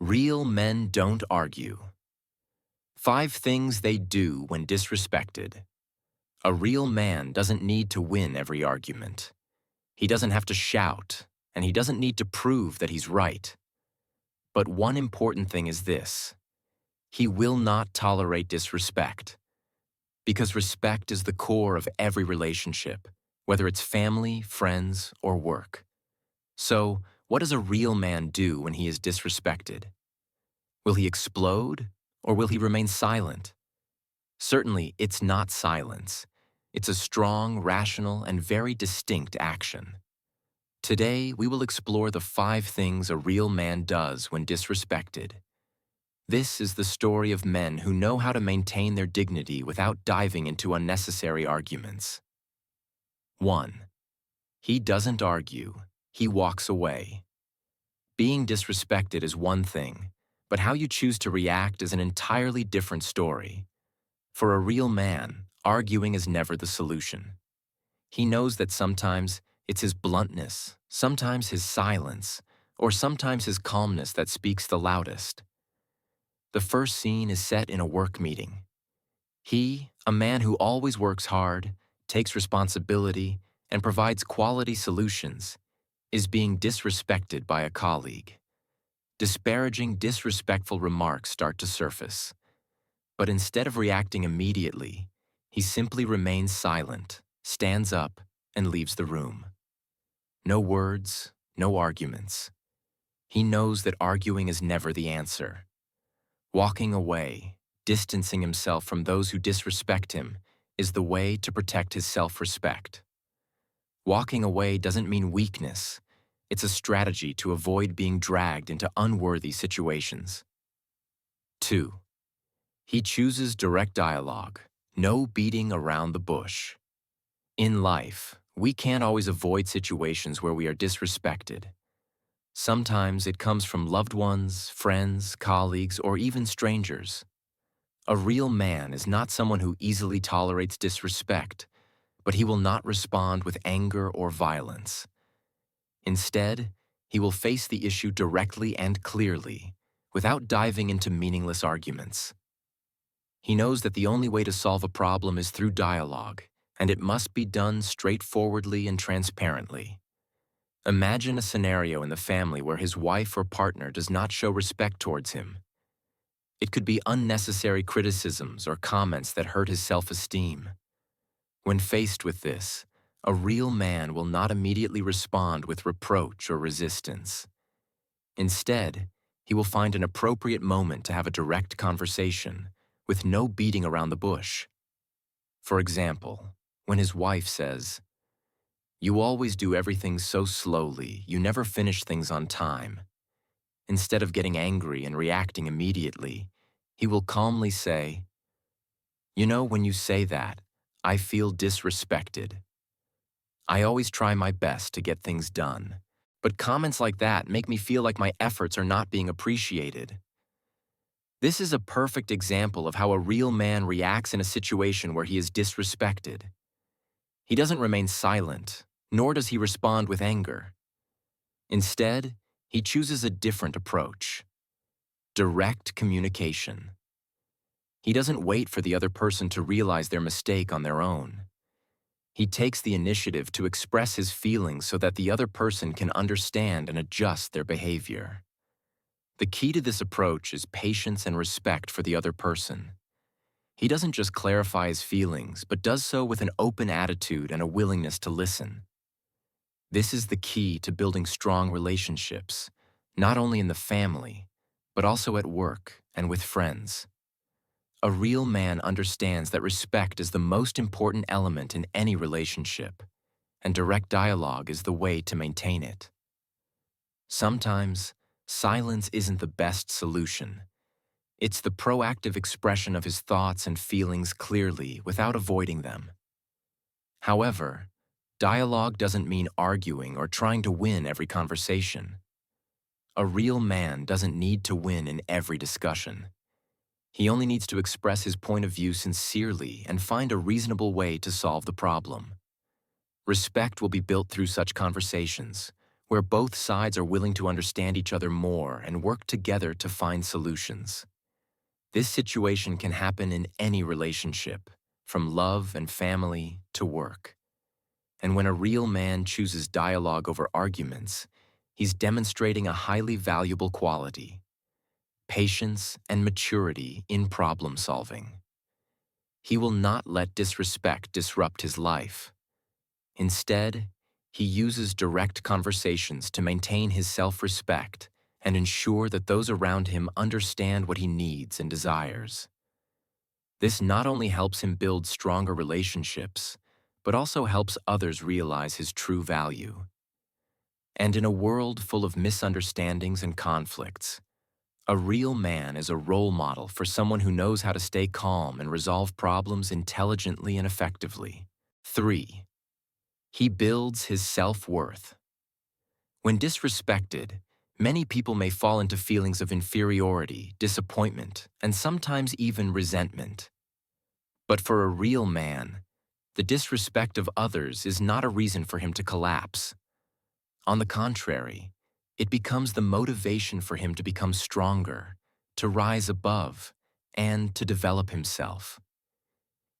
Real men don't argue. 5 things they do when disrespected. A real man doesn't need to win every argument. He doesn't have to shout, and he doesn't need to prove that he's right. But one important thing is this: he will not tolerate disrespect. Because respect is the core of every relationship, whether it's family, friends, or work. So, what does a real man do when he is disrespected? Will he explode, or will he remain silent? Certainly, it's not silence. It's a strong, rational, and very distinct action. Today, we will explore the 5 things a real man does when disrespected. This is the story of men who know how to maintain their dignity without diving into unnecessary arguments. 1. He doesn't argue. He walks away. Being disrespected is one thing, but how you choose to react is an entirely different story. For a real man, arguing is never the solution. He knows that sometimes it's his bluntness, sometimes his silence, or sometimes his calmness that speaks the loudest. The first scene is set in a work meeting. He, a man who always works hard, takes responsibility, and provides quality solutions, is being disrespected by a colleague. Disparaging, disrespectful remarks start to surface. But instead of reacting immediately, he simply remains silent, stands up, and leaves the room. No words, no arguments. He knows that arguing is never the answer. Walking away, distancing himself from those who disrespect him, is the way to protect his self-respect. Walking away doesn't mean weakness. It's a strategy to avoid being dragged into unworthy situations. 2. He chooses direct dialogue, no beating around the bush. In life, we can't always avoid situations where we are disrespected. Sometimes it comes from loved ones, friends, colleagues, or even strangers. A real man is not someone who easily tolerates disrespect, but he will not respond with anger or violence. Instead, he will face the issue directly and clearly, without diving into meaningless arguments. He knows that the only way to solve a problem is through dialogue, and it must be done straightforwardly and transparently. Imagine a scenario in the family where his wife or partner does not show respect towards him. It could be unnecessary criticisms or comments that hurt his self-esteem. When faced with this, a real man will not immediately respond with reproach or resistance. Instead, he will find an appropriate moment to have a direct conversation, with no beating around the bush. For example, when his wife says, "You always do everything so slowly, you never finish things on time." Instead of getting angry and reacting immediately, he will calmly say, "You know, when you say that, I feel disrespected. I always try my best to get things done, but comments like that make me feel like my efforts are not being appreciated." This is a perfect example of how a real man reacts in a situation where he is disrespected. He doesn't remain silent, nor does he respond with anger. Instead, he chooses a different approach: direct communication. He doesn't wait for the other person to realize their mistake on their own. He takes the initiative to express his feelings so that the other person can understand and adjust their behavior. The key to this approach is patience and respect for the other person. He doesn't just clarify his feelings, but does so with an open attitude and a willingness to listen. This is the key to building strong relationships, not only in the family, but also at work and with friends. A real man understands that respect is the most important element in any relationship, and direct dialogue is the way to maintain it. Sometimes, silence isn't the best solution. It's the proactive expression of his thoughts and feelings clearly without avoiding them. However, dialogue doesn't mean arguing or trying to win every conversation. A real man doesn't need to win in every discussion. He only needs to express his point of view sincerely and find a reasonable way to solve the problem. Respect will be built through such conversations, where both sides are willing to understand each other more and work together to find solutions. This situation can happen in any relationship, from love and family to work. And when a real man chooses dialogue over arguments, he's demonstrating a highly valuable quality: patience and maturity in problem solving. He will not let disrespect disrupt his life. Instead, he uses direct conversations to maintain his self-respect and ensure that those around him understand what he needs and desires. This not only helps him build stronger relationships, but also helps others realize his true value. And in a world full of misunderstandings and conflicts, a real man is a role model for someone who knows how to stay calm and resolve problems intelligently and effectively. 3. He builds his self-worth. When disrespected, many people may fall into feelings of inferiority, disappointment, and sometimes even resentment. But for a real man, the disrespect of others is not a reason for him to collapse. On the contrary, it becomes the motivation for him to become stronger, to rise above, and to develop himself.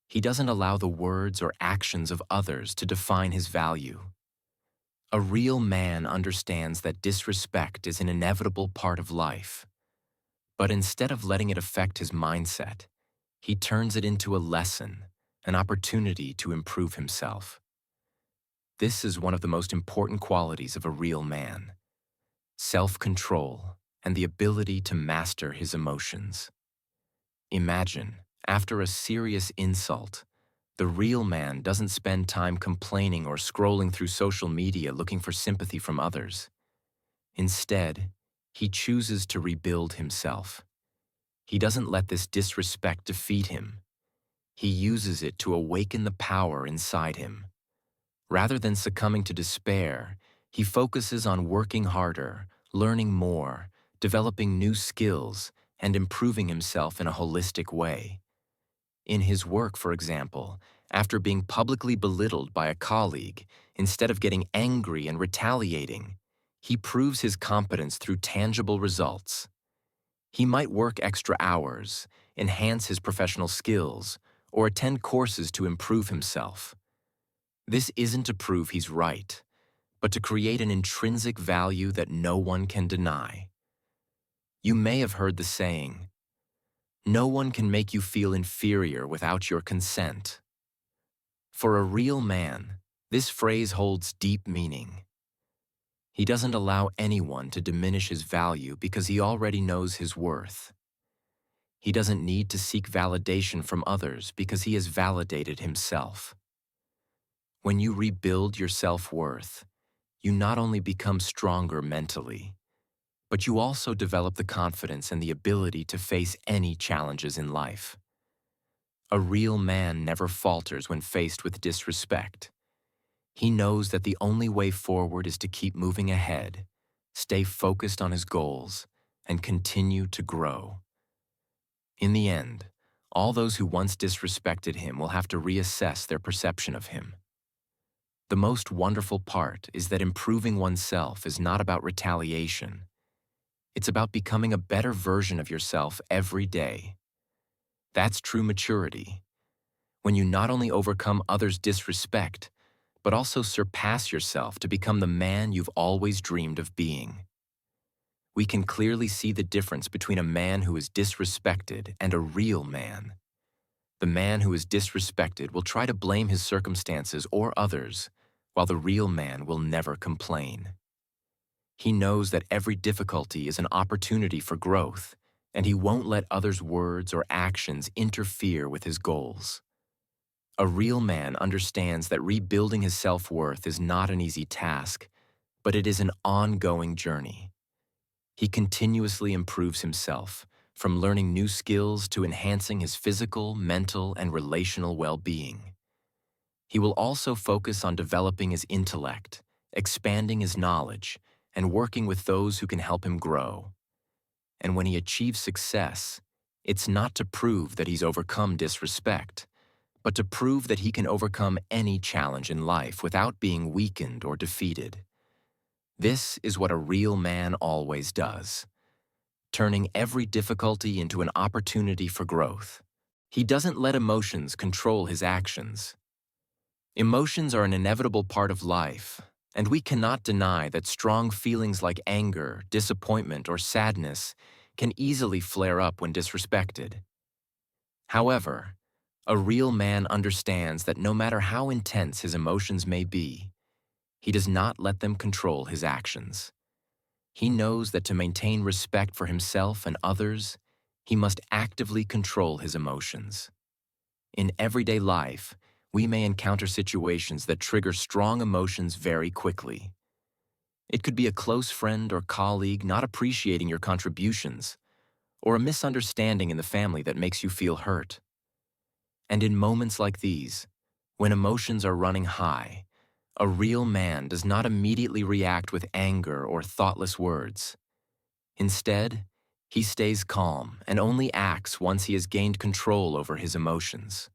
He doesn't allow the words or actions of others to define his value. A real man understands that disrespect is an inevitable part of life. But instead of letting it affect his mindset, he turns it into a lesson, an opportunity to improve himself. This is one of the most important qualities of a real man: self-control and the ability to master his emotions. Imagine, after a serious insult, the real man doesn't spend time complaining or scrolling through social media looking for sympathy from others. Instead, he chooses to rebuild himself. He doesn't let this disrespect defeat him. He uses it to awaken the power inside him. Rather than succumbing to despair, he focuses on working harder, learning more, developing new skills, and improving himself in a holistic way. In his work, for example, after being publicly belittled by a colleague, instead of getting angry and retaliating, he proves his competence through tangible results. He might work extra hours, enhance his professional skills, or attend courses to improve himself. This isn't to prove he's right, but to create an intrinsic value that no one can deny. You may have heard the saying, "No one can make you feel inferior without your consent." For a real man, this phrase holds deep meaning. He doesn't allow anyone to diminish his value because he already knows his worth. He doesn't need to seek validation from others because he has validated himself. When you rebuild your self-worth, you not only become stronger mentally, but you also develop the confidence and the ability to face any challenges in life. A real man never falters when faced with disrespect. He knows that the only way forward is to keep moving ahead, stay focused on his goals, and continue to grow. In the end, all those who once disrespected him will have to reassess their perception of him. The most wonderful part is that improving oneself is not about retaliation. It's about becoming a better version of yourself every day. That's true maturity, when you not only overcome others' disrespect, but also surpass yourself to become the man you've always dreamed of being. We can clearly see the difference between a man who is disrespected and a real man. The man who is disrespected will try to blame his circumstances or others, while the real man will never complain. He knows that every difficulty is an opportunity for growth, and he won't let others' words or actions interfere with his goals. A real man understands that rebuilding his self-worth is not an easy task, but it is an ongoing journey. He continuously improves himself, from learning new skills to enhancing his physical, mental, and relational well-being. He will also focus on developing his intellect, expanding his knowledge, and working with those who can help him grow. And when he achieves success, it's not to prove that he's overcome disrespect, but to prove that he can overcome any challenge in life without being weakened or defeated. This is what a real man always does, turning every difficulty into an opportunity for growth. He doesn't let emotions control his actions. Emotions are an inevitable part of life, and we cannot deny that strong feelings like anger, disappointment, or sadness can easily flare up when disrespected. However, a real man understands that no matter how intense his emotions may be, he does not let them control his actions. He knows that to maintain respect for himself and others, he must actively control his emotions. In everyday life, we may encounter situations that trigger strong emotions very quickly. It could be a close friend or colleague not appreciating your contributions, or a misunderstanding in the family that makes you feel hurt. And in moments like these, when emotions are running high, a real man does not immediately react with anger or thoughtless words. Instead, he stays calm and only acts once he has gained control over his emotions.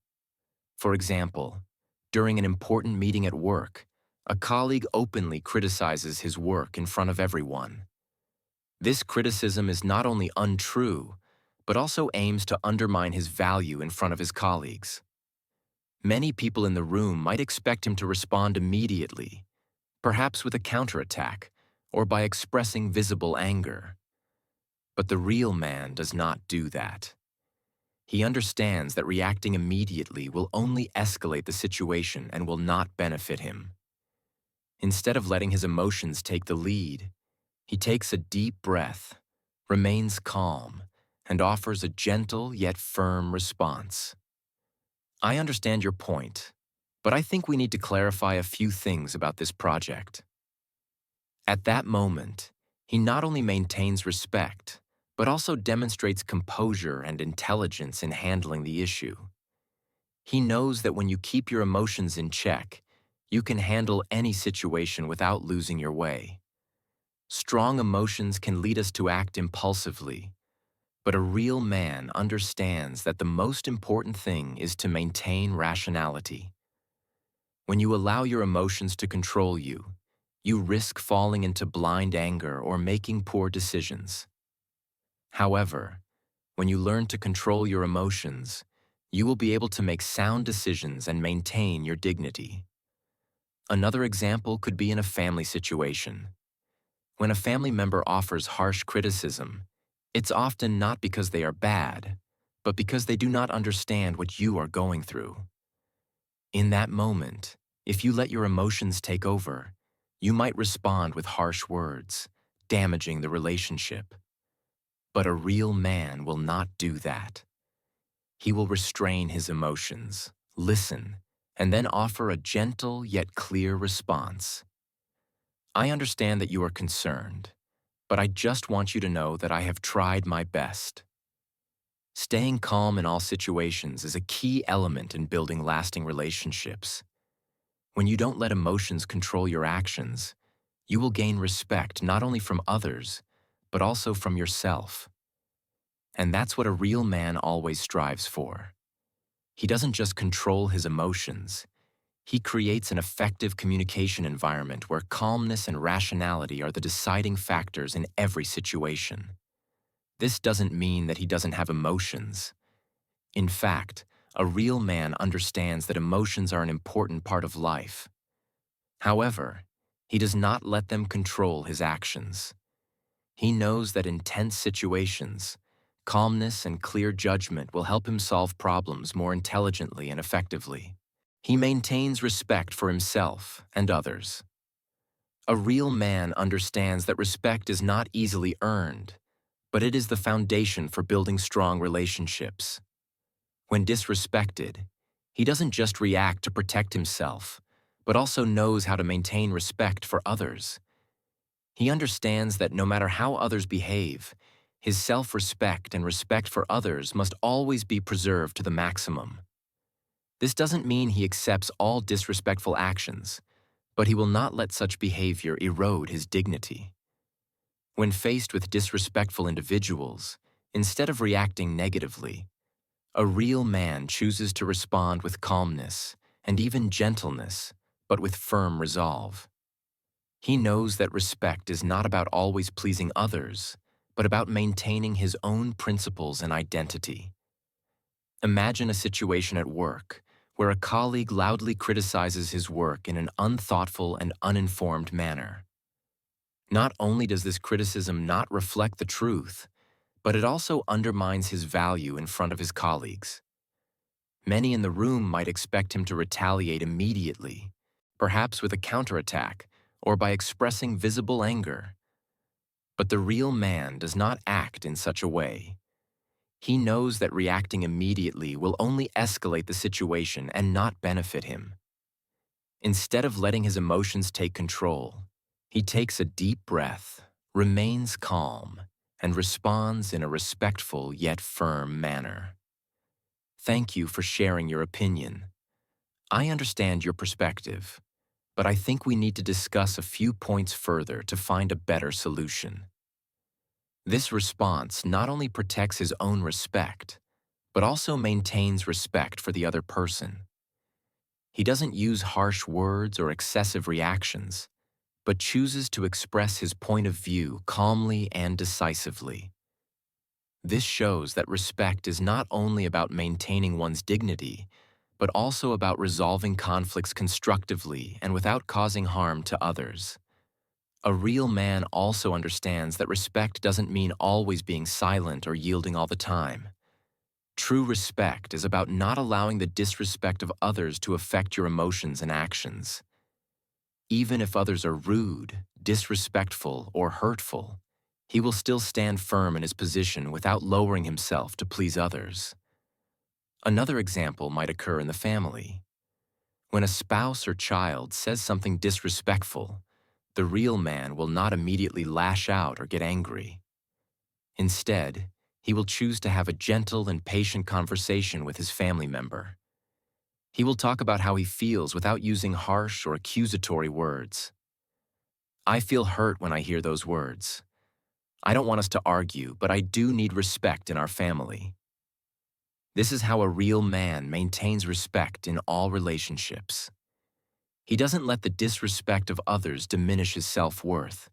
For example, during an important meeting at work, a colleague openly criticizes his work in front of everyone. This criticism is not only untrue, but also aims to undermine his value in front of his colleagues. Many people in the room might expect him to respond immediately, perhaps with a counterattack, or by expressing visible anger. But the real man does not do that. He understands that reacting immediately will only escalate the situation and will not benefit him. Instead of letting his emotions take the lead, he takes a deep breath, remains calm, and offers a gentle yet firm response. I understand your point, but I think we need to clarify a few things about this project. At that moment, he not only maintains respect, but also demonstrates composure and intelligence in handling the issue. He knows that when you keep your emotions in check, you can handle any situation without losing your way. Strong emotions can lead us to act impulsively, but a real man understands that the most important thing is to maintain rationality. When you allow your emotions to control you, you risk falling into blind anger or making poor decisions. However, when you learn to control your emotions, you will be able to make sound decisions and maintain your dignity. Another example could be in a family situation. When a family member offers harsh criticism, it's often not because they are bad, but because they do not understand what you are going through. In that moment, if you let your emotions take over, you might respond with harsh words, damaging the relationship. But a real man will not do that. He will restrain his emotions, listen, and then offer a gentle yet clear response. I understand that you are concerned, but I just want you to know that I have tried my best. Staying calm in all situations is a key element in building lasting relationships. When you don't let emotions control your actions, you will gain respect not only from others, but also from yourself. And that's what a real man always strives for. He doesn't just control his emotions. He creates an effective communication environment where calmness and rationality are the deciding factors in every situation. This doesn't mean that he doesn't have emotions. In fact, a real man understands that emotions are an important part of life. However, he does not let them control his actions. He knows that in tense situations, calmness and clear judgment will help him solve problems more intelligently and effectively. He maintains respect for himself and others. A real man understands that respect is not easily earned, but it is the foundation for building strong relationships. When disrespected, he doesn't just react to protect himself, but also knows how to maintain respect for others. He understands that no matter how others behave, his self-respect and respect for others must always be preserved to the maximum. This doesn't mean he accepts all disrespectful actions, but he will not let such behavior erode his dignity. When faced with disrespectful individuals, instead of reacting negatively, a real man chooses to respond with calmness and even gentleness, but with firm resolve. He knows that respect is not about always pleasing others, but about maintaining his own principles and identity. Imagine a situation at work where a colleague loudly criticizes his work in an unthoughtful and uninformed manner. Not only does this criticism not reflect the truth, but it also undermines his value in front of his colleagues. Many in the room might expect him to retaliate immediately, perhaps with a counterattack or by expressing visible anger. But the real man does not act in such a way. He knows that reacting immediately will only escalate the situation and not benefit him. Instead of letting his emotions take control, he takes a deep breath, remains calm, and responds in a respectful yet firm manner. Thank you for sharing your opinion. I understand your perspective, but I think we need to discuss a few points further to find a better solution. This response not only protects his own respect, but also maintains respect for the other person. He doesn't use harsh words or excessive reactions, but chooses to express his point of view calmly and decisively. This shows that respect is not only about maintaining one's dignity, but also about resolving conflicts constructively and without causing harm to others. A real man also understands that respect doesn't mean always being silent or yielding all the time. True respect is about not allowing the disrespect of others to affect your emotions and actions. Even if others are rude, disrespectful, or hurtful, he will still stand firm in his position without lowering himself to please others. Another example might occur in the family. When a spouse or child says something disrespectful, the real man will not immediately lash out or get angry. Instead, he will choose to have a gentle and patient conversation with his family member. He will talk about how he feels without using harsh or accusatory words. I feel hurt when I hear those words. I don't want us to argue, but I do need respect in our family. This is how a real man maintains respect in all relationships. He doesn't let the disrespect of others diminish his self-worth,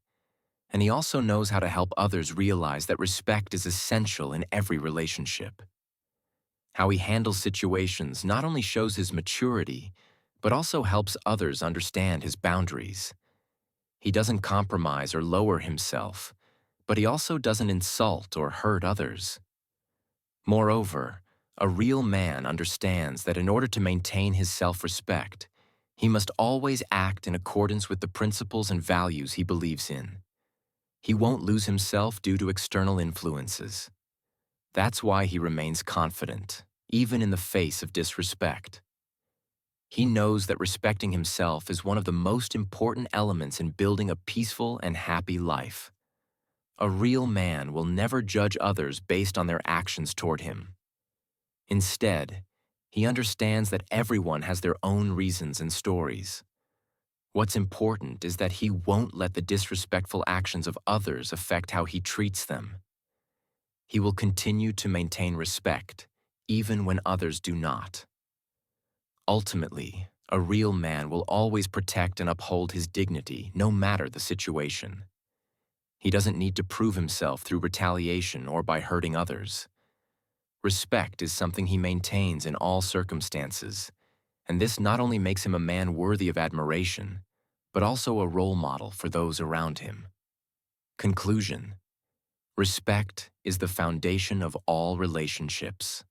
and he also knows how to help others realize that respect is essential in every relationship. How he handles situations not only shows his maturity, but also helps others understand his boundaries. He doesn't compromise or lower himself, but he also doesn't insult or hurt others. Moreover, a real man understands that in order to maintain his self-respect, he must always act in accordance with the principles and values he believes in. He won't lose himself due to external influences. That's why he remains confident, even in the face of disrespect. He knows that respecting himself is one of the most important elements in building a peaceful and happy life. A real man will never judge others based on their actions toward him. Instead, he understands that everyone has their own reasons and stories. What's important is that he won't let the disrespectful actions of others affect how he treats them. He will continue to maintain respect, even when others do not. Ultimately, a real man will always protect and uphold his dignity, no matter the situation. He doesn't need to prove himself through retaliation or by hurting others. Respect is something he maintains in all circumstances, and this not only makes him a man worthy of admiration, but also a role model for those around him. Conclusion: respect is the foundation of all relationships.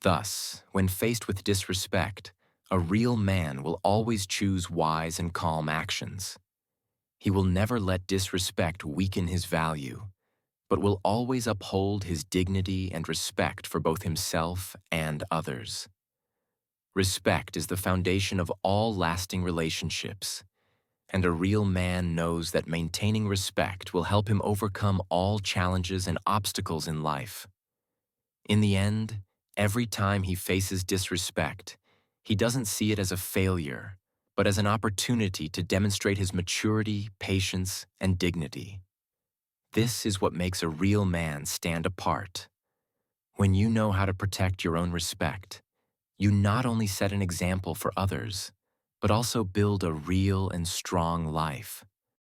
Thus, when faced with disrespect, a real man will always choose wise and calm actions. He will never let disrespect weaken his value, but will always uphold his dignity and respect for both himself and others. Respect is the foundation of all lasting relationships, and a real man knows that maintaining respect will help him overcome all challenges and obstacles in life. In the end, every time he faces disrespect, he doesn't see it as a failure, but as an opportunity to demonstrate his maturity, patience, and dignity. This is what makes a real man stand apart. When you know how to protect your own respect, you not only set an example for others, but also build a real and strong life.